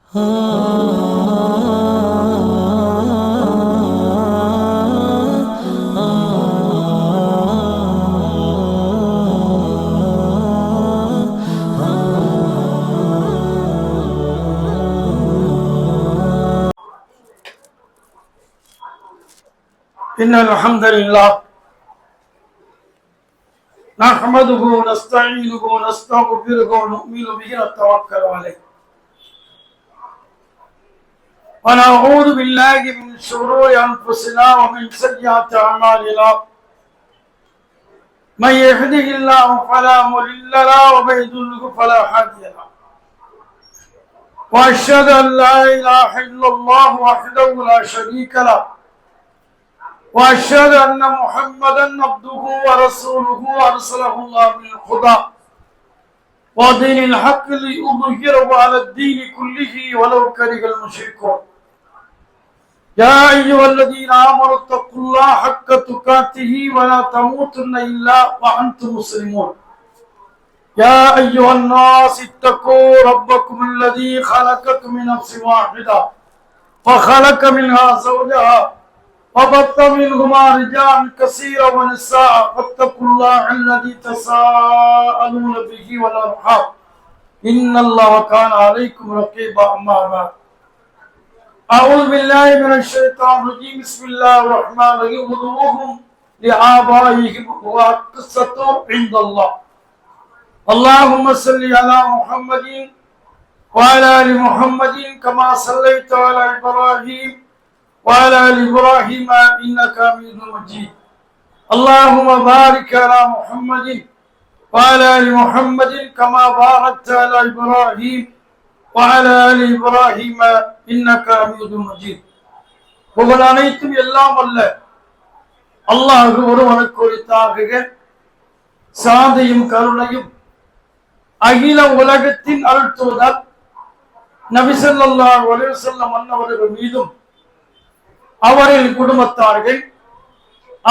إن الحمد لله نحمده ونستعينه ونستغفره ونؤمن به ونتوكل عليه ونعوذ بالله من شرور أنفسنا ومن سيئات أعمالنا من يهده الله فلا مضل له ومن يضلل فلا هادي له وأشهد أن لا إله إلا الله وحده لا شريك له وأشهد أن محمدا عبده ورسوله أرسله الله بالهدى ودين الحق ليظهره على الدين كله ولو كره المشركون يا أيها الذين آمنوا اتقوا الله حق تقاته ولا تموتن إلا وأنتم مسلمون يا أيها الناس اتقوا ربكم الذي خلقكم من نفس واحدة وخلق منها زوجها وبث منهما رجالا كثيرا ونساء واتقوا الله الذي تساءلون به والأرحام إن الله كان عليكم رقيبا أما بعد أعوذ بالله من الشيطان الرجيم بسم الله الرحمن الرحيم ادعوهم لآبائهم وأقسط عند الله اللهم صل على محمد وعلى آل محمد كما صليت على إبراهيم وعلى آل إبراهيم إنك حميد مجيد اللهم بارك على محمد وعلى آل محمد كما باركت على إبراهيم وعلى آل إبراهيم إنك حميد مجيد புகழ் அனைத்தும் எல்லாம் அல்ல அல்லாஹ் ஒருவனுக்கு உரித்தாகுக. சாந்தியும் கருணையும் அகில உலகத்தின் அருள்தூதர் நபி ஸல்லல்லாஹு அலைஹி வஸல்லம் அன்னவர்கள் மீதும் அவரின் குடும்பத்தார்கள்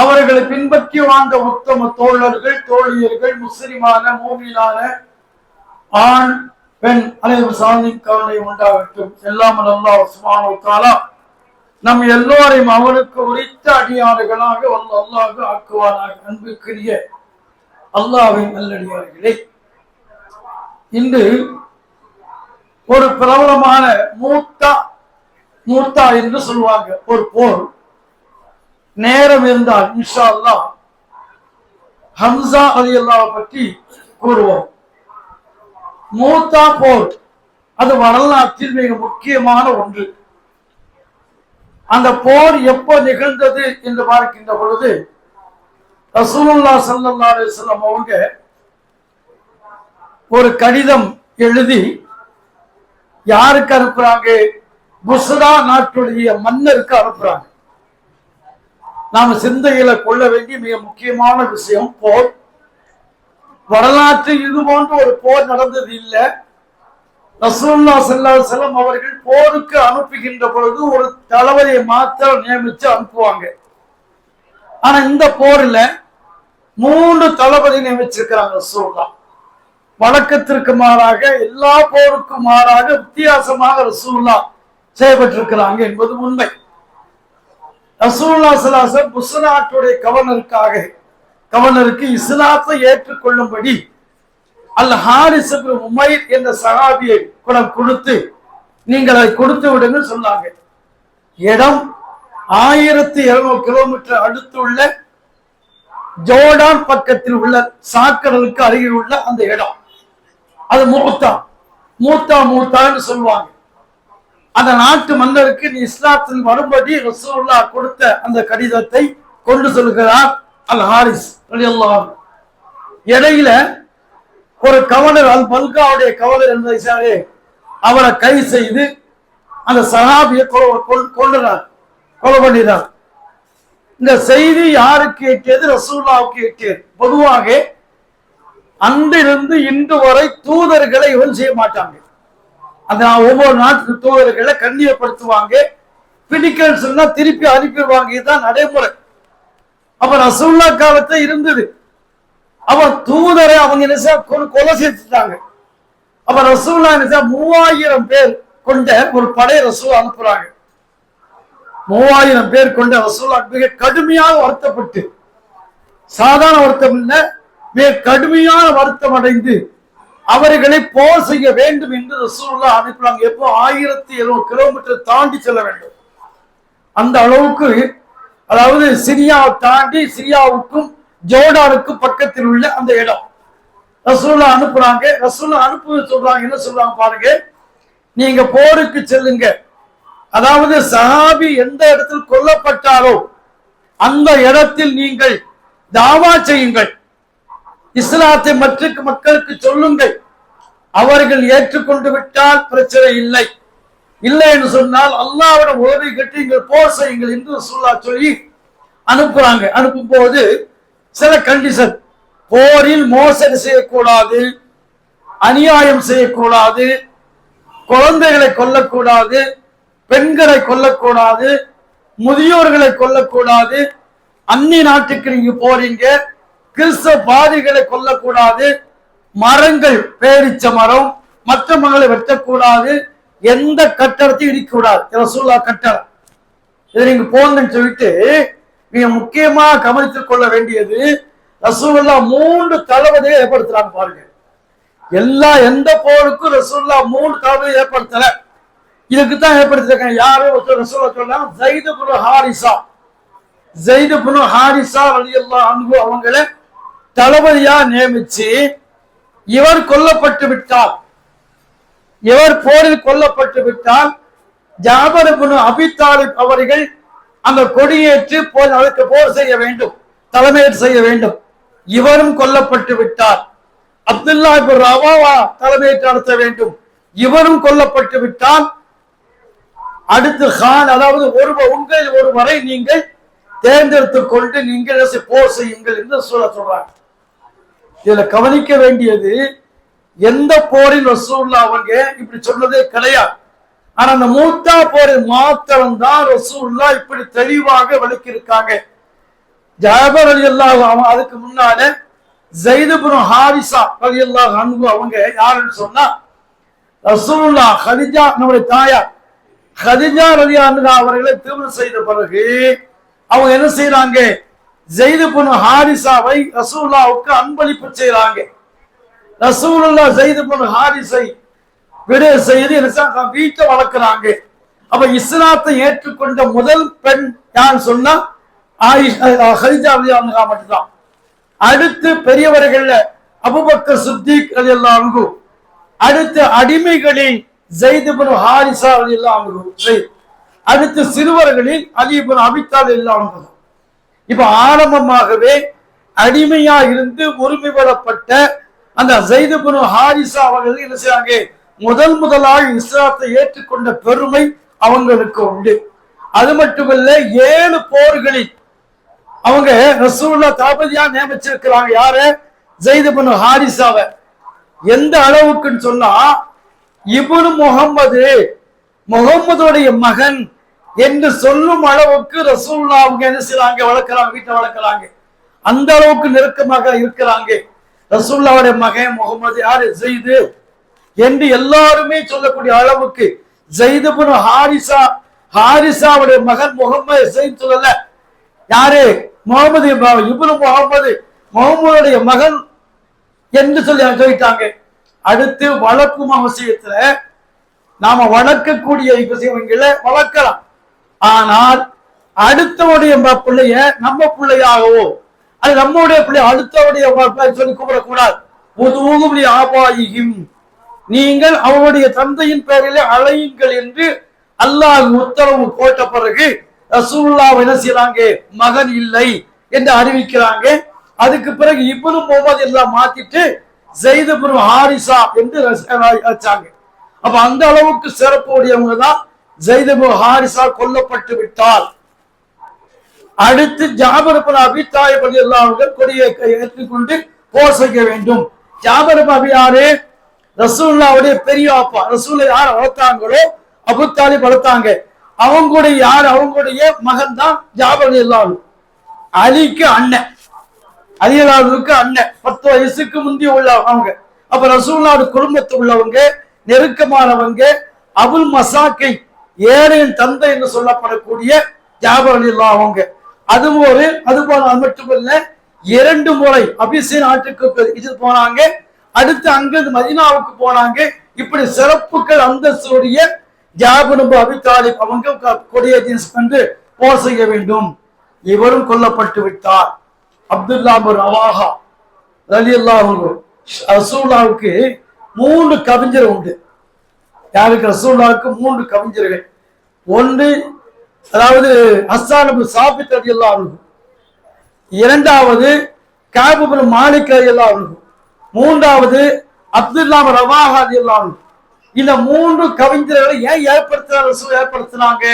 அவர்களை பின்பற்றி வாழ்ந்த உத்தம தோழர்கள் தோழியர்கள் முஸ்லிமான மூமினான ஆண் பெண் அனைவரும் சாந்தி கருணை உண்டாகட்டும். எல்லாம் அல்லாஹ் சுப்ஹானஹு வ தஆலா நம் எல்லோரையும் அவனுக்கு உரித்த அடியாறுகளாக அல்லாஹ் ஆக்குவானாக. அன்புக்குரிய அல்லாஹ்வின் நல்லடியார்களே, இன்று ஒரு பிரபலமான மூத்தா என்று சொல்லுவாங்க ஒரு போர். நேரம் இருந்தால் இன்ஷா அல்லாஹ் ஹம்சா ரலியல்லாஹு பற்றி கூறுவோம். மூத்தா போர் அது வரலாற்றில் மிக முக்கியமான ஒன்று. அந்த போர் எப்போ நிகழ்ந்தது என்று பார்க்கின்ற பொழுது ரசூலுல்லாஹ் ஸல்லல்லாஹு அலைஹி வஸல்லம் அவங்க ஒரு கடிதம் எழுதி யாருக்கு அனுப்புறாங்க? புஸ்ரா நாட்டுடைய மன்னருக்கு அனுப்புறாங்க. நாம சிந்தையில கொள்ள வேண்டிய மிக முக்கியமான விஷயம் போர். வரலாற்றில் இது போன்ற ஒரு போர் நடந்தது இல்லை. ரசூலுல்லாஹ் ஸல்லல்லாஹு அலைஹி வஸல்லம் அவர்கள் போருக்கு அனுப்புகின்ற பொழுது ஒரு தளபதியை மாத்திரம் நியமிச்சு அனுப்புவாங்க. ஆனா இந்த போர்ல 3 தளபதி நியமிச்சிருக்கிறாங்க ரசூலுல்லாஹ். வழக்கத்திற்கு மாறாக எல்லா போருக்கும் மாறாக வித்தியாசமாக ரசூலுல்லாஹ் செய்யப்பட்டிருக்கிறாங்க என்பது உண்மை. ரசூலுல்லாஹ் ஸல்லல்லாஹு அலைஹி வஸல்லம் புஸ்ரா நாட்டுடைய கவர்னருக்கு இஸ்லாத்தை ஏற்றுக்கொள்ளும்படி அல் ஹாரிஸ் இப்னு உமைர் என்ற சஹாபியை கொடுத்து நீங்கள் அதை கொடுத்து விடுங்க சொன்னாங்க. இடம் 1200 கிலோமீட்டர் அடுத்துள்ள ஜோர்டான் பக்கத்தில் உள்ள சாக்கடலுக்கு அருகில் உள்ள அந்த இடம். அது மூத்தான்னு சொல்லுவாங்க. அந்த நாட்டு மன்னருக்கு நீ இஸ்லாத்தில் வரும்படி ரசூலுல்லாஹ் கொடுத்த அந்த கடிதத்தை கொண்டு சொல்கிறார் அல் ஹாரிஸ் ரலியல்லாஹு அன்ஹு. இடையில ஒரு கவர்னர் அல் பல்காவுடைய கவர்னர் என்பதை அவரை கை செய்து அந்த சஹாபியை கொலை பண்ணினார். இந்த செய்தி யாருக்கு எட்டியது? ரசூலுல்லாஹ்வுக்கு எட்டியது. பொதுவாக அன்றிலிருந்து இன்று வரை தூதர்களை இவன் செய்ய மாட்டாங்க. அந்த ஒவ்வொரு நாட்டுக்கு தூதர்களை கண்ணியப்படுத்துவாங்க, பிடிக்கன்னு சொன்னா திருப்பி அனுப்பிடுவாங்க. இதுதான் நடைமுறை. அப்ப ரசூலுல்லாஹ் காலத்துல இருந்தது. அவன் தூதரை அவங்க கொலை செஞ்சுட்டாங்க. அப்ப ரசூலுல்லாஹ் 3000 பேர் கொண்ட ஒரு படை ரசூல் அனுப்புறாங்க. 3000 பேர் கொண்ட ரசூல் மிக கடுமையாக வருத்தப்பட்டு, சாதாரண வருத்தம் இல்ல, மிக கடுமையான வருத்தம் அடைந்து அவர்களை போர் செய்ய வேண்டும் என்று ரசூலுல்லாஹ் அனுப்புறாங்க. எப்போ 1700 கிலோமீட்டர் தாண்டி செல்ல வேண்டும். அந்த அளவுக்கு, அதாவது சிரியாவை தாண்டி சிரியாவுக்கும் ஜோர்டானுக்கும் பக்கத்தில் உள்ள அந்த இடம் ரசூலுல்லாஹ் அனுப்புறாங்க. ரசூலுல்லாஹ் அனுப்ப சொல்றாங்க, என்ன சொல்றாங்க பாருங்க, நீங்க போருக்கு செல்லுங்க. அதாவது சஹாபி எந்த இடத்தில் கொல்லப்பட்டாரோ அந்த இடத்தில் நீங்கள் தாவா செய்யுங்கள், இஸ்லாத்தை மற்ற மக்களுக்கு சொல்லுங்கள். அவர்கள் ஏற்றுக்கொண்டு விட்டால் பிரச்சனை இல்லை, இல்லை என்று சொன்னால் அல்லாஹ்விட உதவி கட்டி நீங்கள் போர் செய்யுங்கள் என்று ரசூலுல்லாஹ் சொல்லி அனுப்புறாங்க. அனுப்பும் போது சில கண்டிஷன், போரில் மோசடி செய்யக்கூடாது, அநியாயம் செய்யக்கூடாது, குழந்தைகளை கொல்லக்கூடாது, பெண்களை கொல்லக்கூடாது, முதியோர்களை கொல்லக்கூடாது, அந்நிய நாட்டுக்கு நீங்க போறீங்க, கிறிஸ்தவ பாதிகளை கொல்லக்கூடாது, மரங்கள் பேரிச்ச மரம் மற்ற மரங்களை வெட்டக்கூடாது, எந்த கட்டடத்தையும் இடிக்கக்கூடாது. ரசூலுல்லாஹ் கட்டளை. இதை நீங்க போங்கன்னு சொல்லிட்டு மிக முக்கியமாக கவனித்துக் கொள்ள வேண்டியது, ரசூலுல்லாஹ் 3 தளபதியை ஏற்படுத்துறாங்க பாருங்க. எந்த போருக்கும் ரசூலுல்லாஹ் 3 தளபதியை ஏற்படுத்தல. இதுக்குத்தான் ஏற்படுத்திருக்காங்க. யாரு ரசூலுல்லாஹ் சொல்றாங்க, ஸைத் இப்னு ஹாரிஸா. ஸைத் இப்னு ஹாரிஸா ரலியல்லாஹு அன்ஹு அவங்கள தளபதியா நியமிச்சு, இவர் கொல்லப்பட்டு விட்டார், இவர் போரில் கொல்லப்பட்டு விட்டால் ஜாபர் இப்னு அபி தாலிப் அவர்கள் அந்த கொடியேற்று போர் செய்ய வேண்டும், தலைமையேற்று செய்ய வேண்டும். இவரும் கொல்லப்பட்டு விட்டார். அப்துல்லா இப்னு ரவாஹா தலைமையேற்று நடத்த வேண்டும், இவரும் கொல்லப்பட்டு விட்டால் அடுத்து கான், அதாவது உங்களில் ஒருவரை நீங்கள் தேர்ந்தெடுத்துக் கொண்டு நீங்கள் போர் செய்யுங்கள் என்று சொல்றாங்க. இதுல கவனிக்க வேண்டியது, எந்த போரில் ரசூலுல்லாஹ் அவங்க இப்படி சொன்னதே கிடையாது. ஆனா அந்த மூத்தா போரில் மாத்திரம் தான் ரசூலுல்லாஹ் இப்படி தெளிவாக விளக்கி இருக்காங்க. ஜாபர் ரலியல்லாஹு அன்ஹு, அதுக்கு முன்னால ஸைத் இப்னு ஹாரிஸா ரலியல்லாஹு அன்ஹு அவங்க யாருன்னு சொன்னா, ரசூலுல்லாஹ் கதீஜா நம்முடைய தாயார் கதீஜா ரலியல்லாஹு அன்ஹா அவர்களை திருமணம் செய்த பிறகு அவங்க என்ன செய்யறாங்க, ஸைத் இப்னு ஹாரிஸாவை ரசூலுல்லாஹ்வுக்கு அன்பளிப்பு செய்யறாங்க. ரசூலுல்லாஹ் ஸைத் இப்னு ஹாரிஸை விடு செய்து வீட்டை வளர்க்கிறாங்க. அப்ப இஸ்லாத்தை ஏற்றுக்கொண்ட முதல் பெண் யார் சொன்னா கதீஜா ரலியல்லாஹு அன்ஹா மட்டும்தான். அடுத்து பெரியவர்கள்ல அபூபக்கர் சித்திக் ரலியல்லாஹு அன்ஹு, அடுத்து அடிமைகளில் ஸைத் இப்னு ஹாரிஸா ரலியல்லாஹு அன்ஹு, அடுத்து சிறுவர்களில் அலி இப்னு அபீ தாலிப் ரலியல்லாஹு அன்ஹு. இப்ப ஆரம்பமாகவே அடிமையா இருந்து உரிமை பெறப்பட்ட அந்த ஸைத் இப்னு ஹாரிஸா அவர்கள் என்ன செய்றாங்க, முதலாக இஸ்லாத்தை ஏற்றுக்கொண்ட பெருமை அவங்களுக்கு உண்டு. அது மட்டுமல்ல, 7 போர்களில் அவங்க ரசூலுல்லாஹ் தளபதியா நியமிச்சிருக்கிறாங்க. யாரு? ஸைத் இப்னு ஹாரிஸாவை. எந்த அளவுக்குன்னு சொன்னா, இப்னு முகம்மதுடைய மகன் என்று சொல்லும் அளவுக்கு ரசூலுல்லாஹ் அவங்க என்ன செய்றாங்க, வளர்க்கிறாங்க, வீட்டை வளர்க்கிறாங்க. அந்த அளவுக்கு நெருக்கமாக இருக்கிறாங்க. ரசூலுல்லாஹ்வுடைய மகன் முகமது யாரு, ஸைத் என்று எல்லாருமே சொல்லக்கூடிய அளவுக்கு ஸைத் இப்னு ஹாரிஸாவுடைய மகன் முகமது, ஸைத் சொல்லல, யாரு, முகமது இப்னு முகமதுடைய மகன் என்று சொல்லிட்டாங்க. அடுத்து வளர்ப்பு விஷயத்துல நாம வளர்க்கக்கூடிய விஷயங்களை வளர்க்கலாம். ஆனால் அடுத்தவுடைய பிள்ளைய நம்ம பிள்ளையாகவோ அது நம்முடைய பிள்ளை அடுத்தவுடைய சொல்லி கூப்பிடக்கூடாது. ஆபாயியும், நீங்கள் அவருடைய தந்தையின் பெயரிலே அழையுங்கள் என்று அல்லாஹ் உத்தரவு போட்ட பிறகு ரசூலுல்லாஹ் என்ன செய்றாங்க, மகன் இல்லை என்று அறிவிக்கிறாங்க. அதுக்கு பிறகு இப்னு முகமது எல்லாம் மாத்திட்டு ஸைத் இப்னு ஹாரிஸா என்று வச்சாங்க. அப்ப அந்த அளவுக்கு சிறப்பு உடையவங்க தான் ஸைத் இப்னு ஹாரிஸா கொல்லப்பட்டு விட்டார். அடுத்து ஜாபர் இப்னு அபீ தாலிப் ரலியல்லாஹு அன்ஹு கொடியை ஏற்றிக்கொண்டு போர் செய்ய வேண்டும். ஜாபர் இப்னு அபீ யாரு, ரசூலுல்லாஹ்வுடைய பெரிய அப்பா. ரசூலுல்லாஹ் யார் வளர்த்தாங்களோ அபூ தாலிப் வளர்த்தாங்க. அவங்களுடைய யார், அவங்களுடைய மகன் தான் ஜாபர் ரலியல்லாஹு அன்ஹு. அலிக்கு அண்ணன், அலியல்லாஹுக்கு அண்ணன், 10 வயசுக்கு முந்தி உள்ள அவங்க. அப்ப ரசூலுல்லாஹ் குடும்பத்தில் உள்ளவங்க, நெருக்கமானவங்க, அபுல் மசாக்கை ஏழையின் தந்தை என்று சொல்லப்படக்கூடிய ஜாபர் ரலியல்லாஹு அவங்க அது போல அது மட்டுமல்ல 2 முறை அபிசீன் நாட்டுக்கு இது போனாங்க, அடுத்து அங்கிருந்து மதீனாவுக்கு போனாங்க. இப்படி சிறப்புகள் அந்தஸ்துடைய ஜாபர் இப்னு அபி தாலிப் அவங்க கொடியேற்றி சென்று போர் செய்ய வேண்டும். இவரும் கொல்லப்பட்டு விட்டார். அப்துல்லா இப்னு ரவாஹா ரலியல்லாஹு அன்ஹு ரசூலுல்லாஹ்வுக்கு 3 கவிஞர் உண்டு. யாருக்கு? ரசூலுல்லாஹ்வுக்கு 3 கவிஞர்கள். ஒன்று அதாவது ஹஸ்ஸான் இப்னு சாபித் ரலியல்லாஹு அன்ஹு, இரண்டாவது கஅப் இப்னு மாலிக் ரலியல்லாஹு அன்ஹு, மூன்றாவது அப்துல்லா இப்னு ரவாஹா ரலியல்லாஹு அன்ஹு. இந்த 3 கவிஞர்களை ஏன் ஏற்படுத்தினாங்க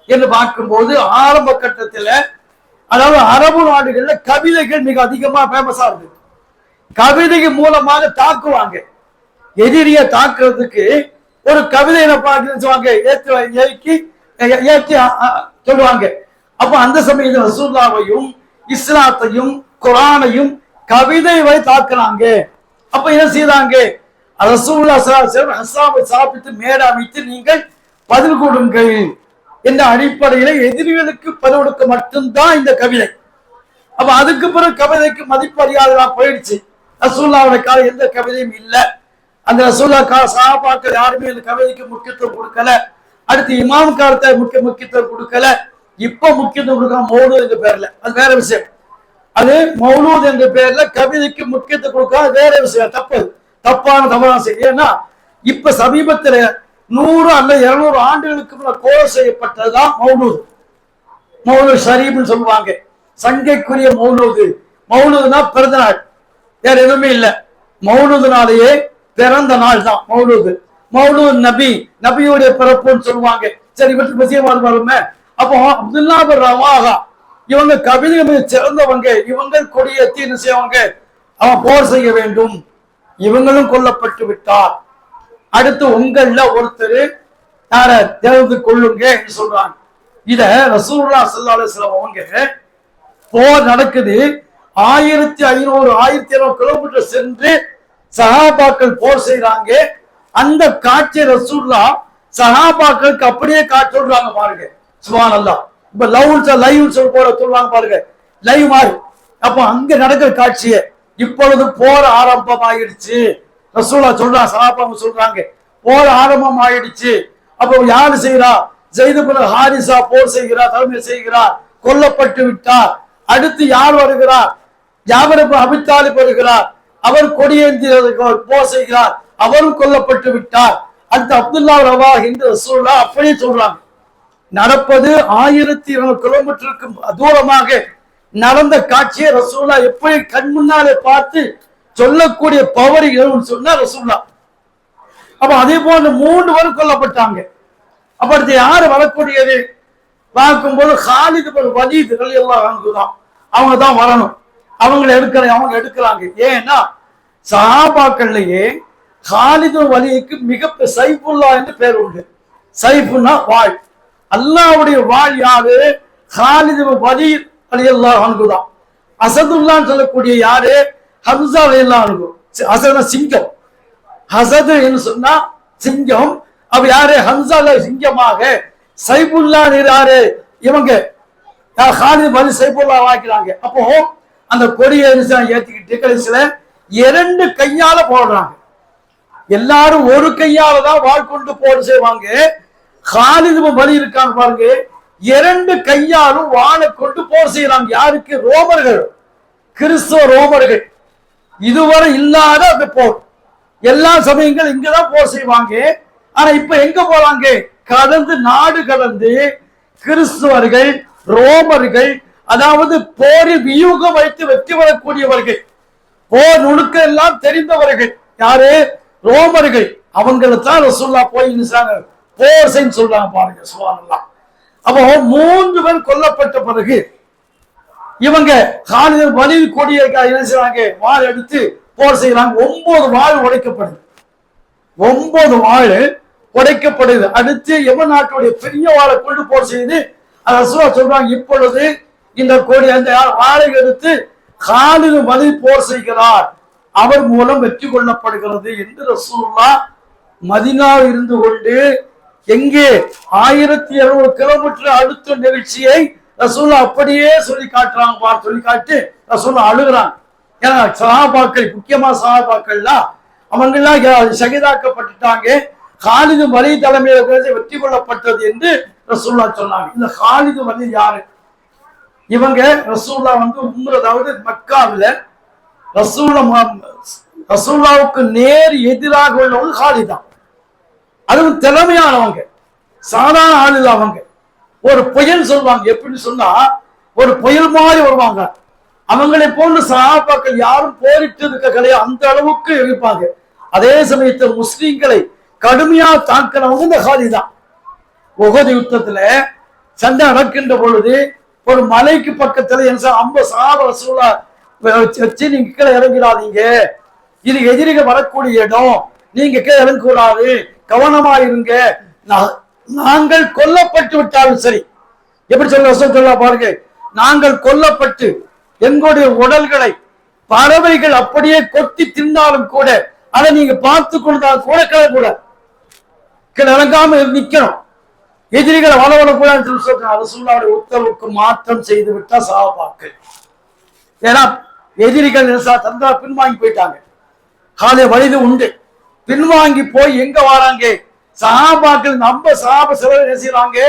என்று பார்க்கும்போது ஆரம்ப கட்டத்தில் அதாவது அரபு நாடுகள்ல கவிதைகள் மிக அதிகமா ஃபேமஸா இருக்கு. கவிதைகள் மூலமாக தாக்குவாங்க. எதிரியை தாக்குறதுக்கு ஒரு கவிதை ஏற்றி சொல்லுவாங்க. அப்ப அந்த சமயத்தில் ரசூலுல்லாஹையும் இஸ்லாத்தையும் குர்ஆனையும் கவிதை வரை தாக்குனாங்க. அப்ப என்ன செய்தாங்க? ரசூலுல்லாஹ் ஸல்லல்லாஹு அலைஹி வஸல்லம் ஹஸ்ஸானை சாப்பிட்டு மேடை அமைத்து நீங்கள் பதில் கொடுங்கள் என்ற அடிப்படையில எதிரிகளுக்கு பதில் கொடுக்க மட்டும்தான் இந்த கவிதை. அப்ப அதுக்கு பிறகு கவிதைக்கு மதிப்பு அறியாததா போயிடுச்சு. ரசூலுல்லாஹ்வுடைய காலம் எந்த கவிதையும் இல்லை. அந்த ரசூலுல்லாஹ் கால சஹாபாக்கள் யாருமே இந்த கவிதைக்கு முக்கியத்துவம் கொடுக்கல. அடுத்து இமாம் காலத்தை முக்கியத்துவம் கொடுக்கல. இப்ப முக்கியத்துவம் கொடுக்க மௌலூத் என்ற பேர்ல, அது வேற விஷயம். அது மௌலூத் என்ற பேர்ல கவிதைக்கு முக்கியத்துவம் கொடுக்க வேற விஷயம். தவறான செய்ய. ஏன்னா இப்ப சமீபத்தில் 100 அல்லது 200 ஆண்டுகளுக்கு முன்னால் கோல் செய்யப்பட்டதுதான் மௌலூத். மௌலூத் ஷரீப்னு சொல்லுவாங்க. சங்கைக்குரிய மௌலூது. மௌலூதுனா பிறந்த நாள், வேற எதுவுமே இல்லை. மௌலூதுனாலேயே பிறந்த நாள் தான் மௌலூது. மௌலூத் நபியுடைய பிறப்புன்னு சொல்லுவாங்க. சரி, இவற்றை விஷயமா வருமே. அப்போ அப்துல்லா இப்னு ரவாஹா இவங்க கவிதை சிறந்தவங்க. இவங்க கொடியேற்றி என்ன செய்வாங்க? அவன் போர் செய்ய வேண்டும். இவங்களும் கொல்லப்பட்டு விட்டார். அடுத்து உங்கள ஒருத்தர் யார தெரிந்து கொள்ளுங்க என்று சொல்றாங்க. இத ரசூலுல்லாஹ் ஸல்லல்லாஹு அலைஹி வஸல்லம் அவங்க போர் நடக்குது. 1500 1700 கிலோமீட்டர் சென்று சஹாபாக்கள் போர் செய்யறாங்க. அந்த காட்சி ரசூலுல்லாஹ் சஹாபாக்களுக்கு அப்படியே காட்சி சொல்றாங்க பாருங்க. சுப்ஹானல்லாஹ். இப்ப லைவ் சொல்றாங்க பாருங்க, லைவ் மாதிரி. அப்ப அங்க நடக்கிற காட்சியை இப்பொழுது போர் ஆரம்பமாயிடுச்சு. ரசூலுல்லாஹ் சொல்றாங்க, சஹாபாக்கள் சொல்றாங்க போர் ஆரம்பம் ஆயிடுச்சு. அப்ப யாரு செய்யறா? ஸைத் இப்னு ஹாரிஸா போர் செய்கிறார், தலைமை செய்கிறார், கொல்லப்பட்டு விட்டார். அடுத்து யார் வருகிறார்? ஜாபர் இப்னு அபி தாலிப் வருகிறார். அவர் கொடியேந்தி போர் செய்கிறார், அவரும் கொல்லப்பட்டு விட்டார். அடுத்து அப்துல்லா ரவாஹ் என்று ரசூலுல்லாஹ் அப்படியே சொல்றாங்க. நடப்பது 1200 கிலோமீட்டருக்கு தூரமாக நடந்த காட்சியை ரசூலுல்லாஹ் எப்படி கண் முன்னாலே பார்த்து சொல்லக்கூடிய பவர் சொன்னா ரசூலுல்லாஹ். அப்ப அதே போல 3 பேர் கொல்லப்பட்டாங்க. அப்ப அடுத்து யாரு வரக்கூடியது பார்க்கும்போது காலித் இப்னு வலீத் ரலியல்லாஹு அன்ஹு தான். அவங்க தான் வரணும். அவங்க எடுக்கிறாங்க. ஏன்னா சஹாபாக்கள்லயே காலித் இப்னு வலீதுக்கு மிக சைஃபுல்லா என்று பேர் உண்டு. சைஃபுன்னா வாள். அல்லாஹ்வுடைய வாள் யாரு? காலித் இப்னு வலீத் ரலியல்லாஹு அன்ஹு தான். அஸதுல்லாஹ்னு சொல்லக்கூடிய யாரு? ஹம்ஸா ரலியல்லாஹு அன்ஹு. அஸதுனா சிங்கம். ஹசது என்று சொன்னா சிங்கம். அப்ப யாரு? ஹம்ஸா சிங்கமாக, சைஃபுல்லா யாரு? இவங்க காலித் இப்னு வலீத் சைஃபுல்லா ஆக்கினாங்க. அப்போ அந்த கொடியை ஏத்திக்கிட்டு கடைசியில 2 கையால போடுறாங்க. எல்லாரும் ஒரு கையால தான் வாழ் கொண்டு போர் செய்வாங்க. காலித் இப்னு வலீத் இருக்காங்க பாருங்க, 2 கையாலும் வாளை கொண்டு போர் செய்யறாங்க. யாருக்கு? ரோமர்கள், கிறிஸ்துவ ரோமர்கள். இதுவரை இல்லாத அந்த போர். எல்லா சமயங்களும் இங்கதான் போர் செய்வாங்க. ஆனா இப்ப எங்க போறாங்க? நாடு கடந்து கிறிஸ்துவர்கள், ரோமர்கள், அதாவது போரில் வியூகம் வைத்து வெற்றி பெறக்கூடியவர்கள், போர் நுணுக்க எல்லாம் தெரிந்தவர்கள் யாரு? ரோமர்கள். அவங்களை தான் ரசூலுல்லாஹ் போய் போர் செய்ய சொல்றாங்க பாருங்க. சுப்ஹானல்லாஹ். அப்போ 3 பேர் கொல்லப்பட்ட பிறகு இவங்க காலித் இப்னு வலீத் கொடியை என்ன செய்றாங்க? வாள் எடுத்து போர் செய்யறாங்க. 9 வாள் உடைக்கப்படுது. 9 வாள் உடைக்கப்படுது. அடுத்து எவன் நாட்டுடைய பெரிய வாளை கொண்டு போர் செய்து ரசூலுல்லாஹ் சொல்றாங்க, இப்பொழுது இந்த கொடி அந்த வாளை எடுத்து காலித் இப்னு வலீத் போர் செய்கிறார், அவர் மூலம் வெற்றி கொள்ளப்படுகிறது என்று ரசூலுல்லாஹ் மதீனாவில் இருந்து கொண்டு எங்கே 1200 கிலோமீட்டர் அடுத்த நிகழ்ச்சியை ரசூல்லா அப்படியே சொல்லி காட்டுறாங்க. சொல்லி காட்டு ரசூல்லா அழுகுறாங்க. ஏன்னா சஹாபாக்கள், முக்கியமா சஹாபாக்கள்லாம் அவங்கெல்லாம் ஷஹீதாக்கப்பட்டுட்டாங்க. காலிது வலி தலைமையில வெற்றி கொள்ளப்பட்டது என்று ரசூல்லா சொன்னாங்க. இந்த காலிது வலி யாரு? இவங்க ரசூல்லா அதாவது மக்காவில் ரசூல்லாவுக்கு நேர் எதிராக உள்ளவங்க காலிதான். அதுவும் திறமையானவங்க, சாதாரண ஆளு அவங்க. ஒரு புயல் சொல்லுவாங்க. எப்படி சொன்னா ஒரு புயல் மாதிரி வருவாங்க. அவங்களை போன்ற சஹாபாக்கள் யாரும் போரிட்டு இருக்க கிடையாது, அந்த அளவுக்கு இருப்பாங்க. அதே சமயத்தில் முஸ்லிம்களை கடுமையா தாக்கிறவங்க இந்த காலிதான். உஹது யுத்தத்துல சண்டை நடக்கின்ற பொழுது ஒரு மலைக்கு பக்கத்துல 50 சஹாபா ரசூலா வச்சு நீங்க கீழே இறங்கிடாதீங்க, இது எதிரிகள் வரக்கூடிய இடம், நீங்க கீழே இறங்கக்கூடாது, கவனமா இருங்க, நாங்கள் கொல்லப்பட்டு விட்டாலும் சரி. எப்படி சொல்ல பாருங்க, நாங்கள் கொல்லப்பட்டு எங்களுடைய உடல்களை பறவைகள் அப்படியே கொத்தி தின்னாலும் கூட அதை நீங்க பார்த்து கொண்டால் கூட கிளக்கூடாது, இறங்காம நிக்கணும், எதிரிகளை வளவளக்கூடாதுன்னு சொல்லி ரசூலுல்லாஹ்வுடைய உத்தரவுக்கு மாற்றம் செய்து விட்டா சஹாபாக்கள். ஏன்னா எதிரிகள் தந்தா பின்வாங்கி போயிட்டாங்க. காலை வலிது உண்டு. பின்வாங்கி போய் எங்க வராங்க? சஹாபாக்கள் நம்ம சஹாபா சிலர் என்ன செய்யறாங்க,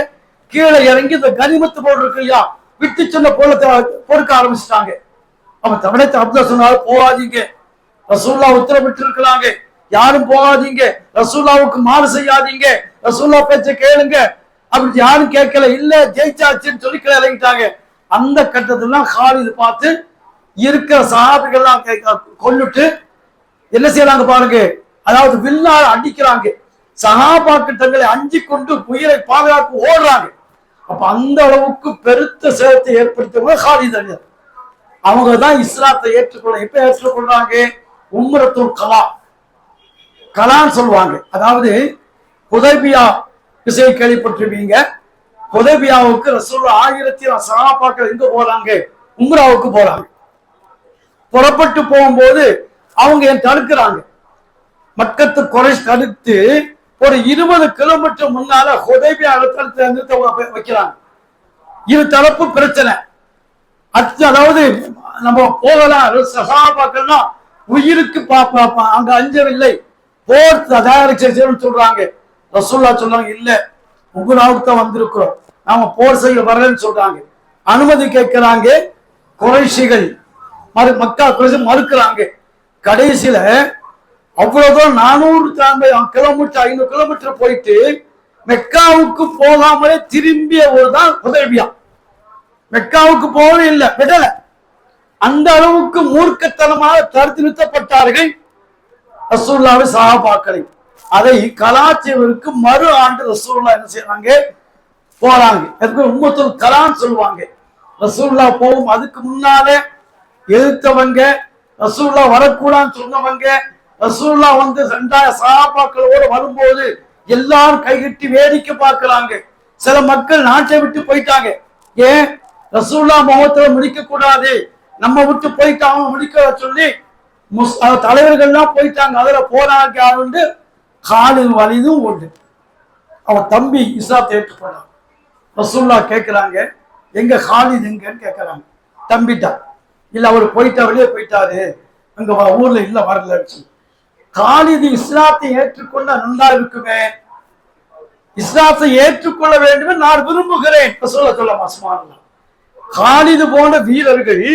கீழே இறங்கி இந்த கனிமத்து போல் இருக்கு இல்லையா, விட்டு சொன்ன போலத்தை பொறுக்க ஆரம்பிச்சுட்டாங்க. அவன் தமிழத்தை அப்துல்லா சொன்னாலும் போகாதீங்க, ரசூல்லா உத்தரவிட்டு இருக்கிறாங்க, யாரும் போகாதீங்க, ரசூல்லாவுக்கு மாறு செய்யாதீங்க, ரசூல்லா பேச்ச கேளுங்க. அப்படி யாரும் கேட்கல. இல்ல ஜெயிச்சாச்சுன்னு சொல்லி கீழே இறங்கிட்டாங்க. அந்த கட்டத்துல காலிது பார்த்து இருக்கிற சஹாபிகள்லாம் கொல்லுட்டு என்ன செய்யறாங்க பாருங்க, அதாவது வில்லால் அடிக்கிறாங்க. சஹாபாக்கள் தங்களை அஞ்சி கொண்டு உயிரை பாதுகாப்பு ஓடுறாங்க. அப்ப அந்த அளவுக்கு பெருத்த சேதத்தை ஏற்படுத்தவங்க காலித் அலியார். அவங்க தான் இஸ்லாத்தை ஏற்றுக்கொள்ள. எப்ப ஏற்றுக்கொள்றாங்க? உம்ரத்துல் கலா, கலான்னு சொல்லுவாங்க. அதாவது ஹுதைபியா விஷய கேள்விப்பட்டிருப்பீங்க. ஹுதைபியாவுக்கு ரசூலுல்லாஹ் 1000 சஹாபாக்கள் எங்க போறாங்க? உம்ராவுக்கு போறாங்க. புறப்பட்டு போகும்போது அவங்க தடுக்கிறாங்க. மக்கத்து குறைஷ் தடுத்து ஒரு 20 கிலோமீட்டர் முன்னால ஹுதைபியா நிறுத்த வைக்கிறாங்க. இது தரப்பு பிரச்சனை. அதாவது நம்ம போகலாம், சஹாபாக்கள்னா உயிருக்கு அங்க அஞ்சவில்லை, போர் தயாரிச்சு சொல்றாங்க. ரசூலுல்லாஹ் சொல்றாங்க, இல்ல உம்ராவுக்கு தான் வந்திருக்கிறோம், நாம போர் செய்ய வரலன்னு சொல்றாங்க. அனுமதி கேட்கிறாங்க. குறைஷிகள் மக்கா குறைசி மறுக்கிறாங்க. கடைசியில அவ்வளவுதான் 400 கிலோமீட்டர் 500 கிலோமீட்டர் போயிட்டு மெக்காவுக்கு போகாமலே திரும்பிய ஒரு தான் ஹுதைபியா. மெக்காவுக்கு போகவே இல்லை, விடல. அந்த அளவுக்கு மூர்க்கத்தனமாக தடுத்து நிறுத்தப்பட்டார்கள் ரசூலுல்லாஹ் சஹாபாக்களை. அதை கலாச்சாரத்திற்கு மறு ஆண்டு ரசூலுல்லாஹ் என்ன செய்யறாங்க? போறாங்க. உம்மத்துல் கலான்னு சொல்லுவாங்க. ரசூலுல்லாஹ் போகும். அதுக்கு முன்னாலே எதிர்த்தவங்க, ரசூலுல்லாஹ் வரக்கூடாதுன்னு சொன்னவங்க, ரசூலுல்லாஹ் 2000 சஹாபாக்களோடு வரும்போது எல்லாரும் கைகட்டி வேடிக்கை பார்க்கிறாங்க. சில மக்கள் நாட்டை விட்டு போயிட்டாங்க. ஏன்? ரசூலுல்லாஹ் முகத்துல முடிக்க கூடாது, நம்ம விட்டு போயிட்டாங்க முடிக்க சொல்லி தலைவர்கள்லாம் போயிட்டாங்க. அதுல போறாங்க. யாருண்டு? காலிது வலிதும் உண்டு. அவன் தம்பி இஸ்லாத்தை ஏற்றுக்கொண்டான். ரசூலுல்லாஹ் கேட்கிறாங்க, எங்க காலிது எங்கன்னு கேட்கிறாங்க. தம்பிட்டா இல்ல, அவர் போயிட்டா, வெளியே போயிட்டாரு, அங்க ஊர்ல இல்ல, வரல. காலிது இஸ்லாத்தை ஏற்றுக்கொள்ள நல்லா இருக்குமே, இஸ்லாத்தை ஏற்றுக்கொள்ள வேண்டும் நான் விரும்புகிறேன். சொல்ல காலிது போன்ற வீரர்கள்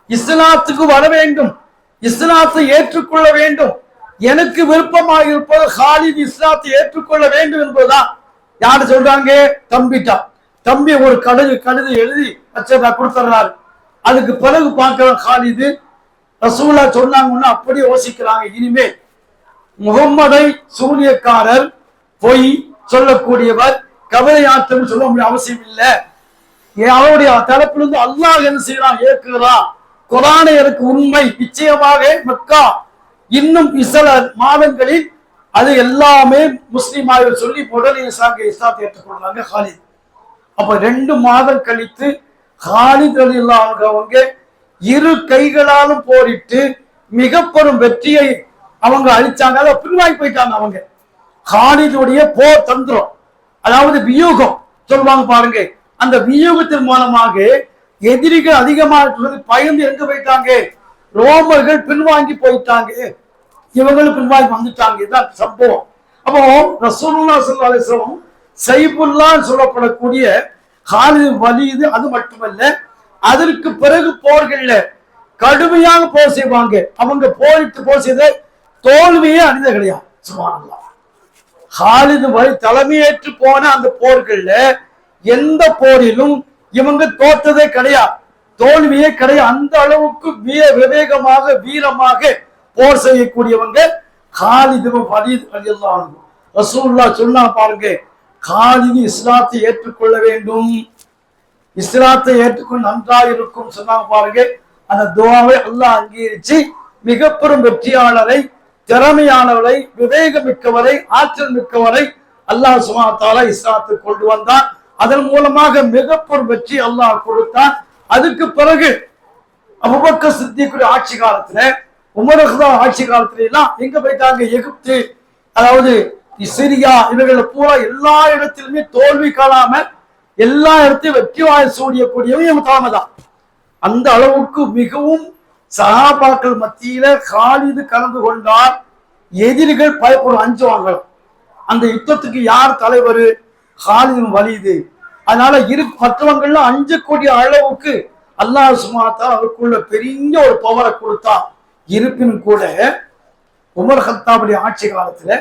இஸ்லாத்துக்கு வர வேண்டும், இஸ்லாத்தை ஏற்றுக்கொள்ள வேண்டும். எனக்கு விருப்பமாக இருப்பது காலிது இஸ்லாத்தை ஏற்றுக்கொள்ள வேண்டும் என்பதுதான். யாரு சொல்றாங்க? தம்பிட்டா. தம்பி ஒரு கடிதம் எழுதி அச்சா கொடுத்துறாரு. அதுக்கு பிறகு பார்க்கிற காலிது ரசூலுல்லாஹ் சொன்னாங்கன்னா அப்படி யோசிக்கிறாங்க. இனிமே முகம்மதை சூனியக்காரர், பொய் சொல்லக்கூடியவர், கவலையாற்றம் சொல்ல முடிய அவசியம் இல்லை. அவருடைய தரப்பிலிருந்து அல்லாஹ் என்ன செய்யறான்? ஏற்கிறான். குர்ஆனை எனக்கு உண்மை நிச்சயமாக மக்கா இன்னும் சில மாதங்களில் அது எல்லாமே முஸ்லிமாக சொல்லி முதலில் இஸ்லாத்தை ஏற்றுக்கொள்றாங்க காலித். அப்ப 2 மாதம் கழித்து காலித் ரலியல்லாஹு அன்ஹு அவங்க இரு கைகளாலும் போரிட்டு மிக பெரும் வெற்றியை அவங்க அளிச்சாங்க. அதை பின்வாங்கி போயிட்டாங்க. அவங்க காலிதுடைய போர் தந்திரம் அதாவது வியூகம் சொல்லுவாங்க பாருங்க, அந்த வியூகத்தின் மூலமாக எதிரிகள் அதிகமாக பயந்து எங்க போயிட்டாங்க, ரோமர்கள் பின்வாங்கி போயிட்டாங்க, இவங்களும் பின்வாங்கி வந்துட்டாங்க. இதுதான் சம்பவம். அப்போ ரசூலுல்லாஹி ஸல்லல்லாஹு அலைஹி வஸல்லம் சைஃபுல்லா சொல்லப்படக்கூடிய காலித் வலீது அது மட்டுமல்ல, அதற்கு பிறகு போர்கள்ல கடுமையாக போர் செய்வாங்க. அவங்க போர் செய்த தோல்வியே அணிந்த கிடையாது. சுப்ஹானல்லாஹ். காலித் வலி தலைமையேற்று போன அந்த போர்கள்ல எந்த போரிலும் இவங்க தோற்றதே கிடையாது, தோல்வியே கிடையாது. அந்த அளவுக்கு விவேகமாக வீரமாக போர் செய்யக்கூடியவங்க காலித் வலீத் ரலியல்லாஹு அன்ஹு. ரசூலுல்லாஹ் சொன்னா பாருங்க, காலித் இஸ்லாத்தை ஏற்றுக்கொள்ள வேண்டும், இஸ்லாத்தை ஏற்றுக்கொண்டு நன்றாக இருக்கும் சொன்னாங்க பாருங்க. அந்த துஆவை அல்லாஹ் அங்கீகரிச்சு மிக பெரும் வெற்றியாளரை, திறமையானவரை, விவேகம் மிக்கவரை, ஆற்றல் மிக்கவரை அல்லாஹ் சுப்ஹானஹு வ தஆலா இஸ்லாத்தை கொண்டு வந்தான். அதன் மூலமாக மிக பெரும் வெற்றி அல்லாஹ் கொடுத்தான். அதுக்கு பிறகு அபூபக்கர் சித்திக்குடைய ஆட்சி காலத்துல, உமர் ஆட்சி காலத்துல எல்லாம் எங்க போயிட்டாங்க, எகிப்து, அதாவது சிரியா, இவர்களை பூரா எல்லா இடத்திலுமே தோல்வி காணாம எல்லா இடத்தையும் வெற்றி வாய் சூடியக்கூடியவங்க இவங்க தலைமை தான். அந்த அளவுக்கு மிகவும் சஹாபாக்கள் மத்தியில காலிது கலந்து கொண்டால் எதிரிகள் பயப்படும், அஞ்சுவாங்களாம். அந்த யுத்தத்துக்கு யார் தலைவர், காலிதும் வலீது. அதனால மற்றவங்கள்லாம் அஞ்சக்கூடிய அளவுக்கு அல்லாஹ் சுப்ஹானஹு வ தஆலா அவருக்குள்ள பெரிய ஒரு பவரை கொடுத்தா. இருப்பினும் கூட உமர் கத்தாபுடைய ஆட்சி காலத்துல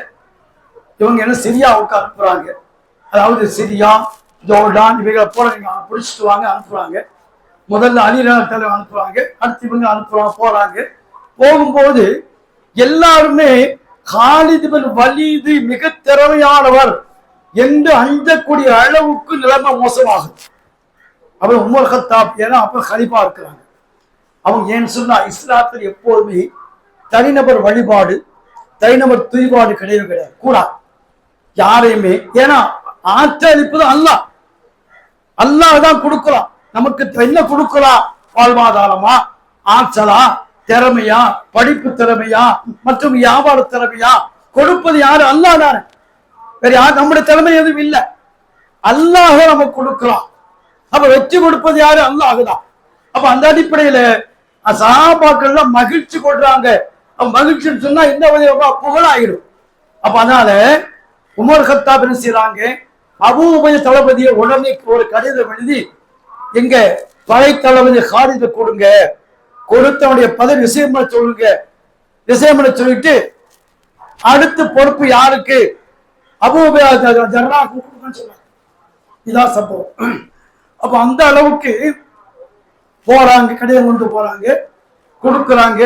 இவங்க என்ன சிரியாவுக்கு அனுப்புறாங்க. அதாவது சிரியா, ஜோர்டான் இவைகளை போல நீங்க பிடிச்சிட்டு வாங்க அனுப்புறாங்க. முதல்ல அலிரஹ்மத்துல்லாஹி அன்ஹு அனுப்புறாங்க, அடுத்து இவங்க போறாங்க. போகும்போது எல்லாருமே காலித் பின் வலீது மிக திறமையானவர் என்று அஞ்சக்கூடிய அளவுக்கு நிலைமை மோசமாகும். அவர் உமர் கத்தாப், ஏன்னா அப்ப கலீஃபா இருக்கிறாங்க. அவங்க ஏன்னு சொன்னா இஸ்லாத்தில் எப்போதுமே தனிநபர் வழிபாடு, தனிநபர் துய்பாடு கிடையாது கூடாது யாரையுமே. ஏன்னா ஆற்றலிப்பது அல்லாஹ், அல்லாஹ் தான் கொடுக்கலாம். நமக்கு என்ன கொடுக்கலாம், வாழ்வாதாரமா, ஆற்றலா, திறமையா, படிப்பு திறமையா, மற்றும் வியாபார திறமையா, கொடுப்பது யாரு, அல்லாஹ் தானே. வேற யார், நம்முடைய திறமை எதுவும் இல்லை, அல்லாஹ் நமக்கு கொடுக்கலாம். அப்ப வெற்றி கொடுப்பது யாரு, அல்லாஹ் தான். அப்ப அந்த அடிப்படையில சஹாபாக்கள்லாம் மகிழ்ச்சி கொள்றாங்க. மகிழ்ச்சின்னு சொன்னா இந்த புகழாயிடும். அப்ப அதனால உமர் கத்தாப் என்ன செய்யறாங்க, அபூ உபைதா தளபதியை உடனே ஒரு கடிதம் எழுதி எங்க படை தளபதி காலிதை கொடுங்க, கொடுத்தவனுடைய பதவி விஷயம் சொல்லுங்க, விஷயம் சொல்லிட்டு அடுத்து பொறுப்பு யாருக்கு, அபூ உபைதா ஜர்ராஹ் சொல்றாங்க. இதான் சம்பவம். அப்ப அந்த அளவுக்கு போறாங்க, கடிதம் கொண்டு போறாங்க, கொடுக்குறாங்க.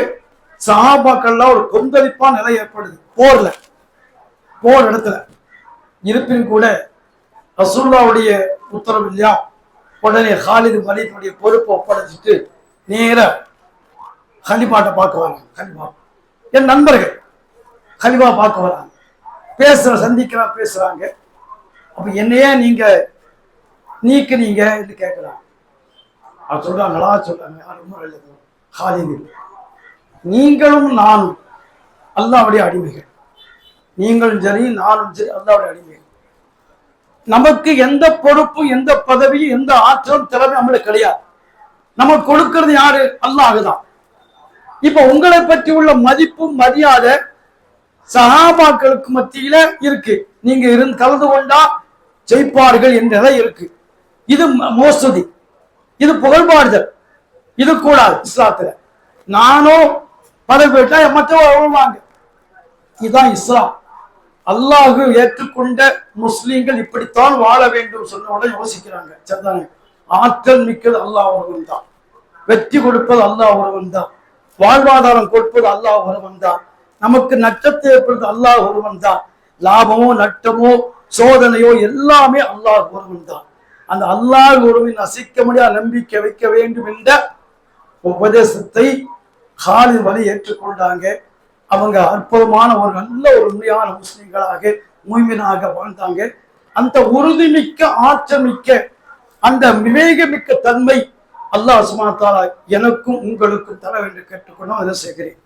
சஹாபாக்கள்லாம் ஒரு கொந்தளிப்பான நிலை ஏற்படுது போர்ல, போர் இடத்துல. இருப்பினும் கூட ரசூலுல்லாஹ்வுடைய உத்தரவு இல்லையா, உடனே காலித் வலீதுடைய பொறுப்பை ஒப்படைச்சிட்டு நேர கலிஃபாட்ட பார்க்க வராங்க. கலிஃபா என் நண்பர்கள் கலிஃபா பார்க்க வராங்க, சந்திக்கலாம், பேசுறாங்க. அப்ப என்னையே நீங்க நீக்குறீங்க என்று கேட்கிறாங்க. அவர் சொல்றாங்களா, சொல்றாங்க காலிது, நீங்களும் நானும் அல்லாஹ்வுடைய அடிமைகள், நீங்களும் சரி நானும் சரி அல்லாஹ்வுடைய அடிமைகள். நமக்கு எந்த பொறுப்பும் எந்த பதவியும் எந்த ஆற்றலும் திறமை நம்மளுக்கு கிடையாது. நமக்கு கொடுக்கிறது யாரு, அல்லாஹ் தான். இப்ப உங்களை பற்றி உள்ள மதிப்பும் மரியாதை சஹாபாக்களுக்கு மத்தியில இருக்கு. நீங்க இருந்து கலந்து கொண்டா ஜெயிப்பார்கள் என்ற நிலை இருக்கு. இது மோசடி, இது புகழ்பாடுதல், இது கூடாது இஸ்லாத்துல. நானும் பதவி போயிட்டா மற்றவங்க, இதுதான் இஸ்லாம். அல்லாஹ் ஏற்றுக்கொண்ட முஸ்லீம்கள் இப்படித்தான் வாழ வேண்டும் சொன்ன உடனே யோசிக்கிறாங்க. சரிதானே, ஆற்றல் மிக்கது அல்லாஹ் ஒருவன் தான், வெற்றி கொடுப்பது அல்லாஹ் ஒருவன் தான், வாழ்வாதாரம் கொடுப்பது அல்லாஹ் ஒருவன் தான், நமக்கு நட்டத்தை ஏற்படுவது அல்லாஹ் ஒருவன் தான், லாபமோ நட்டமோ சோதனையோ எல்லாமே அல்லாஹ் ஒருவன் தான். அந்த அல்லாஹ் ஒருவன் அசைக்க முடியாத நம்பிக்கை வைக்க வேண்டும் என்ற உபதேசத்தை காலித் வலீத் ஏற்றுக்கொண்டாங்க. அவங்க அற்புதமான ஒரு நல்ல ஒரு உண்மையான முஸ்லிம்களாக மூமினாக வாழ்ந்தாங்க. அந்த உறுதிமிக்க ஆற்றல் மிக்க அந்த விவேகமிக்க தன்மை அல்லாஹ் சுப்ஹானஹு வ தஆலா எனக்கும் உங்களுக்கும் தர என்று கேட்டுக்கொண்டு அதை செய்கிறேன்.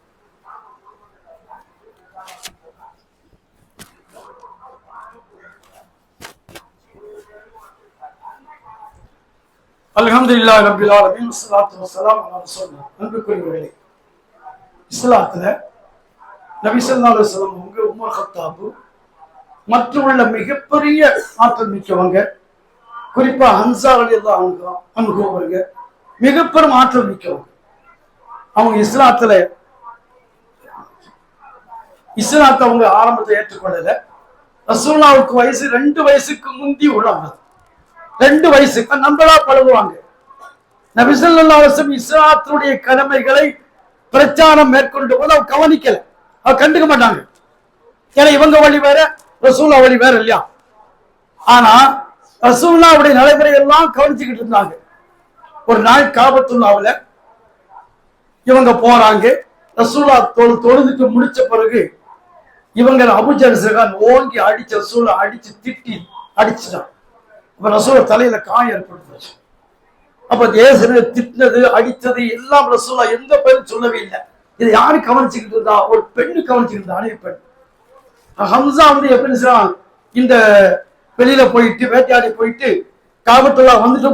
அல்ஹம்துலில்லாஹி ரப்பில் ஆலமீன் வஸ்ஸலாத்து வஸ்ஸலாமு அலா ரசூலில்லாஹ். அன்புக்குரியவர்களே, இஸ்லாத்துல நபி ஸல்லல்லாஹு அலைஹி வஸல்லம் அவங்க உமர் கத்தாப் மற்றும் உள்ள மிகப்பெரிய ஆற்றல் மிக்கவங்க, குறிப்பா ஹம்சா ரலியல்லாஹு அன்ஹு அவங்க மிகப்பெரும் ஆற்றல் மிக்கவங்க. அவங்க இஸ்லாத்தை அவங்க ஆரம்பத்தை ஏற்றுக்கொள்ளல. ரசூலுல்லாஹ்வுக்கு வயசு 2 வயசுக்கு முந்தி உள்ளவங்க. 2 வயசுக்கு நம்மளா பழகுவாங்க. நபி ஸல்லல்லாஹு அலைஹி வஸல்லம் இஸ்லாத்துடைய கடமைகளை பிரச்சாரம் மேற்கொண்டு போது அவங்க கவனிக்கல, அவங்க கண்டுக்க மாட்டாங்க. ஏன்னா இவங்க வழி வேற, ரசூலுல்லாஹ் வழி வேற இல்லையா? ஆனா ரசூலுல்லாஹ்வுடைய நடைமுறை எல்லாம் கவனிச்சுக்கிட்டு இருந்தாங்க. ஒரு நாள் காபத்துல்லாஹ்வுல இவங்க போறாங்க. ரசூலுல்லாஹ் தொழுதுட்டு முடிச்ச பிறகு இவங்க அபூஜஹல் ஓங்கி அடிச்ச ரசூலுல்லாஹ் அடிச்சு திட்டி அடிச்சுட்டான். அப்ப ரசூலுல்லாஹ் தலையில காயம் ஏற்பட்டுச்சு. அப்ப தேசனை திட்டினது அடித்தது எல்லாம் ரசூலுல்லாஹ் எந்த பேரும் சொல்லவே இல்லை. இதை யாரு கவனிச்சுக்கிட்டு இருந்தா? ஒரு பெண்ணு கவனிச்சுக்கிட்டு இருந்தா, அணைய பெண். ஹம்சா வந்து எப்படி இந்த வெளியில போயிட்டு வேட்டையாடி போயிட்டு காபத்துல்லாஹ் வந்துட்டு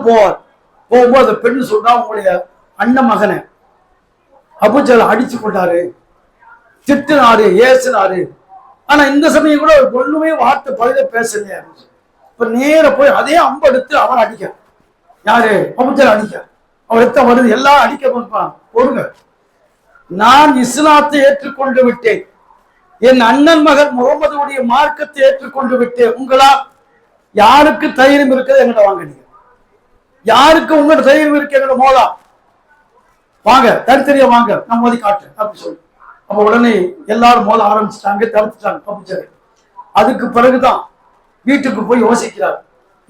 போகும்போது அந்த பெண்ணு சொல்றா, உங்களுடைய அண்ணன் மகனை அபூஜஹல் அடிச்சு கொண்டாரு, திட்டினாரு, ஏசினாரு. ஆனா இந்த சமயம் கூட ஒரு ஒண்ணுமே வார்த்தை பதில பேசலையா? இப்ப நேர போய் அதே அம்பு எடுத்து அவன் அடிக்க, யாரு? அபூஜஹல் அடிக்க. அவன் எடுத்த வருது, எல்லாம் அடிக்க பொறுங்க. நான் இஸ்லாத்தை ஏற்றுக்கொண்டு விட்டேன், என் அண்ணன் மகன் முகமதுடைய மார்க்கத்தை ஏற்றுக்கொண்டு விட்டேன். உங்களால் யாருக்கு தைரியம் இருக்குது எங்கிட்ட வாங்க, நீங்க யாருக்கு உங்களோட தைரியம் இருக்கு எங்கிட்ட மோதா வாங்க, தனித்தனியா வாங்க, நான் மோதி காட்டு அப்படின்னு சொல்லி அப்ப உடனே எல்லாரும் மோத ஆரம்பிச்சுட்டாங்க, தடுத்துட்டாங்க அபூஜஹல். அதுக்கு பிறகுதான் வீட்டுக்கு போய் யோசிக்கிறார்,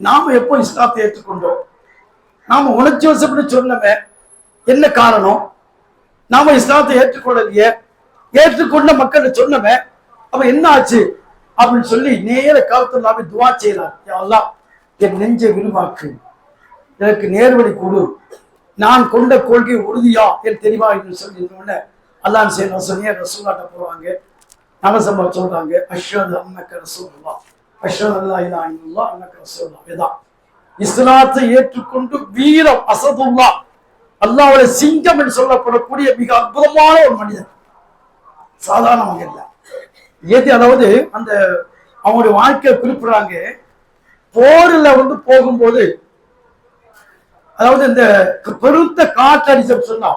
நாம எப்போ இஸ்லாத்தை ஏற்றுக்கொண்டோம்? நாம உணர்ச்சி வசப்பட்டு சொன்னமே, என்ன காரணம்? நாம இஸ்லாத்தை ஏற்றுக்கொள்ளலையே, ஏற்றுக்கொண்ட மக்கள் சொன்னமே, அப்ப என்ன ஆச்சு அப்படின்னு சொல்லி நேர காலத்துள்ளாவே துவா செய்யலாம். யா அல்லாஹ், என் நெஞ்சை விரிவாக்கு, எனக்கு நேர்வழி கொடு, நான் கொண்ட கொள்கை உறுதியா என் தெளிவா என்று சொல்லி அல்லாஹ் செய்ய ரசூலுல்லாஹ்ட்ட போவாங்க. நலசம்பா சொல்றாங்க, அஷ்ஹது அன்னக ரசூலுல்லாஹ், அஷ்ஹது அல்லா இலாஹா இல்லல்லாஹ் அன்னக ரசூலுல்லாஹ். இதான் இஸ்லாத்தை ஏற்றுக்கொண்டு வீரம் அசதுல்லா, அல்லாஹ்வுடைய சிங்கம் என்று சொல்லப்படக்கூடிய மிக அற்புதமான ஒரு மனிதன், சாதாரணமாக இல்லை. அதாவது அந்த அவங்களுடைய வாழ்க்கையை குறிப்பிடுறாங்க. போரில் வந்து போகும்போது, அதாவது இந்த பெருத்த காற்றடிச்சம் சொன்னா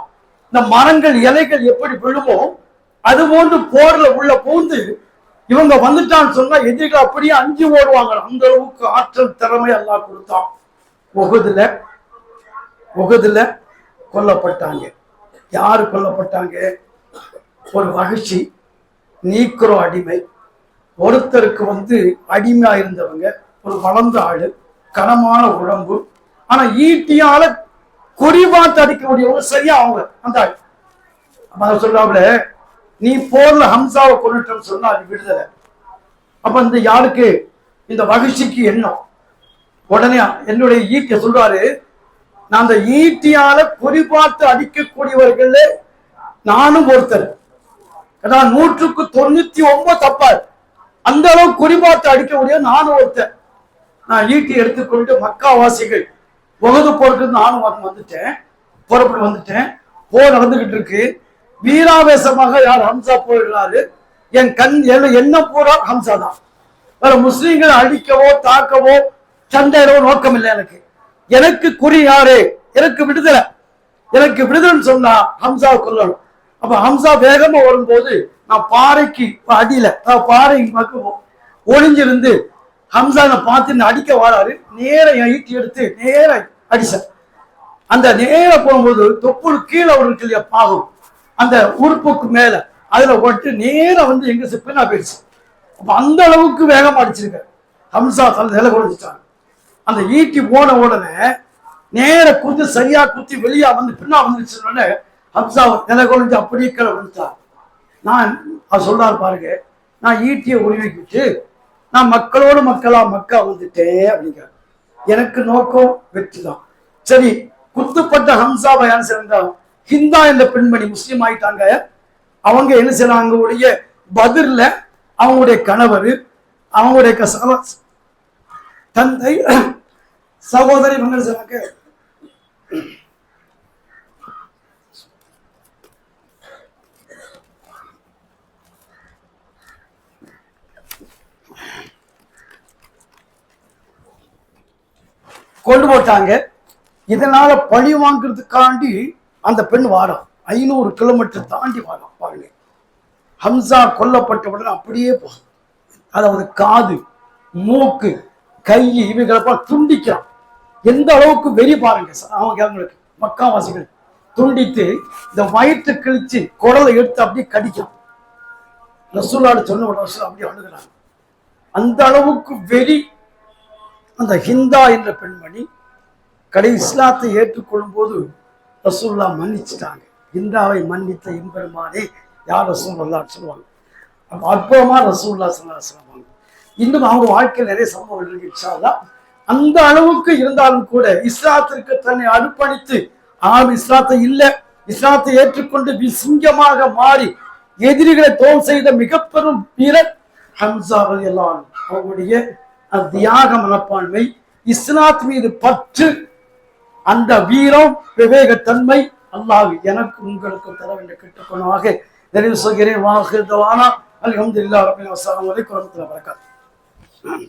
இந்த மரங்கள் இலைகள் எப்படி விழுமோ அது போன்று போர்ல உள்ள பூந்து இவங்க வந்துட்டான்னு சொன்னா எதிரிகள் அப்படியே அஞ்சு ஓடுவாங்க. அந்த அளவுக்கு ஆற்றல் திறமை எல்லாம் கொடுத்தான். உஹதுல கொல்லப்பட்டாங்க. யாரு கொல்லப்பட்டாங்க? ஒரு வகஷி, நீக்ரோ அடிமை. ஒருத்தருக்கு வந்து அடிமையா இருந்தவங்க, ஒரு வளர்ந்த ஆளு, கனமான உடம்பு, ஆனா ஈட்டியால குறிபாத்து அடிக்கக்கூடியவங்க சரியா அவங்க அந்த ஆள். அப்ப சொல்றாப்புல, நீ போர்ல ஹம்சாவை கொண்டுட்டோம்னு சொன்னா அது விடுதலை. அப்ப இந்த யாருக்கு? இந்த வகஷிக்கு எண்ணம். உடனே என்னுடைய ஈட்டிய சொல்றாரு, நான் அந்த ஈட்டியால குறிபாத்து அடிக்கக்கூடியவர்கள் நானும் ஒருத்தர். 100க்கு 99 தப்பார். அந்த அளவு குறிபாத்து அடிக்கக்கூடிய நானும் ஒருத்தர். நான் ஈட்டி எடுத்துக்கொண்டு மக்காவாசிகள் உஹது போருக்கு நானும் வந்துட்டேன், புறப்பட்டு வந்துட்டேன். போர் நடந்துகிட்டு இருக்கு. வீராவேசமாக யார்? ஹம்சா போயிடுறாரு. என் என்ன பூரா ஹம்சா தான். வேற முஸ்லீம்களை அடிக்கவோ தாக்கவோ சண்டையிடவோ நோக்கம் இல்லை எனக்கு. எனக்கு குறி யாரு? எனக்கு விடுதலை. எனக்கு விடுதலைன்னு சொன்னா ஹம்சாவை கொல்லணும். அப்ப ஹம்சா வேகமா வரும்போது நான் பாறைக்கு அடியில பாறை பக்கம் ஒளிஞ்சிருந்து ஹம்சா பார்த்து அடிக்க வராரு. நேர ஈட்டி எடுத்து நேர அடிச்சேன். அந்த நேர போகும்போது தொப்புள் கீழே ஒரு இருக்கு இல்லையா பாகம், அந்த உறுப்புக்கு மேல அதுல போட்டு நேர வந்து எங்க பின்னா போயிடுச்சு. அப்ப அந்த அளவுக்கு வேகமா அடிச்சிருக்க ஹம்சா தலை நிலை குறைஞ்சிட்டாங்க. அந்த ஈட்டி போன உடனே நேர குத்தி சரியா குத்தி வெளியா வந்து பின்னா வந்துருச்சு. ஹம்சா நிலை குறைஞ்சு அப்படியே கீழே விழுத்தார். நான் சொல்றாரு பாருங்க, நான் ஈட்டியை உருவிக்கிட்டு நான் மக்களோடு மக்கா வந்துட்டேன் அப்படிங்கிற எனக்கு நோக்கம் வெற்றி தான். சரி, குத்துப்பட்ட ஹம்சாவை யார் செய்யறாங்க? ஹிந்தா என்ற பெண்மணி முஸ்லீம் ஆயிட்டாங்க. அவங்க என்ன செய்யறாங்க? அவங்களுடைய பதிர்ல அவங்களுடைய கணவர், அவங்களுடைய தந்தை, சகோதரி இவங்க செய்றாங்க. கொண்டு போட்டாங்க. இதனால பழி வாங்குறதுக்காண்டி அந்த பெண் வாரம் 500 கிலோமீட்டர் தாண்டி வாரம் பாருங்க. ஹம்சா கொல்லப்பட்டவுடன் அப்படியே போகும். அதாவது காது, மூக்கு, கை இவைகளை துண்டிக்கிறான். எந்த அளவுக்கு வெறி பாருங்க அவங்களுக்கு மக்காவாசிகள் துண்டித்து இந்த வயிற்று கிழிச்சு குடலை எடுத்து அப்படியே கடிக்கலாம். ரசூலுல்லாஹ் சொன்ன உடனே அப்படியே அழுகிறாங்க. அந்த அளவுக்கு வெறி. அந்த ஹிந்தா என்ற பெண்மணி இஸ்லாத்தை ஏற்றுக்கொள்ளும் போது ரசூலுல்லாஹ் மன்னிச்சுட்டாங்க. ஹிந்தாவை மன்னித்த இன்பெருமானே யார் ரசூலுல்லாஹ் சொல்லுவாங்க. அற்புதமா ரசூலுல்லாஹ் ஸல்லல்லாஹு அலைஹி வஸல்லம். இன்னும் அவங்க வாழ்க்கையில் நிறைய சம்பவங்கள் இருக்கு இன்ஷா அல்லாஹ். அந்த அளவுக்கு இருந்தாலும் கூட இஸ்லாத்திற்கு தன்னை அர்ப்பணித்து இஸ்லாத்தை இல்ல இஸ்லாத்தை ஏற்றுக்கொண்டு சிங்கமாக மாறி எதிரிகளை தோல் செய்த மிக பெரும் வீரர் ஹம்சா ரலியல்லாஹு அன்ஹு. அவருடைய தியாக மனப்பான்மை, இஸ்லாத் மீது பற்று, அந்த வீரம், விவேகத்தன்மை அல்லாஹ் எனக்கு உங்களுக்கு தர வேண்டும் கேட்டுக்கொள்வாக நிறைவு சொல்கிறேன். வாஹிர் தவானா அல்ஹம்துலில்லாஹி ரப்பில் ஆலமீன். அஸ்ஸலாமு அலைக்கும் வரஹ்மத்துல்லாஹி வபரகாத்துஹு.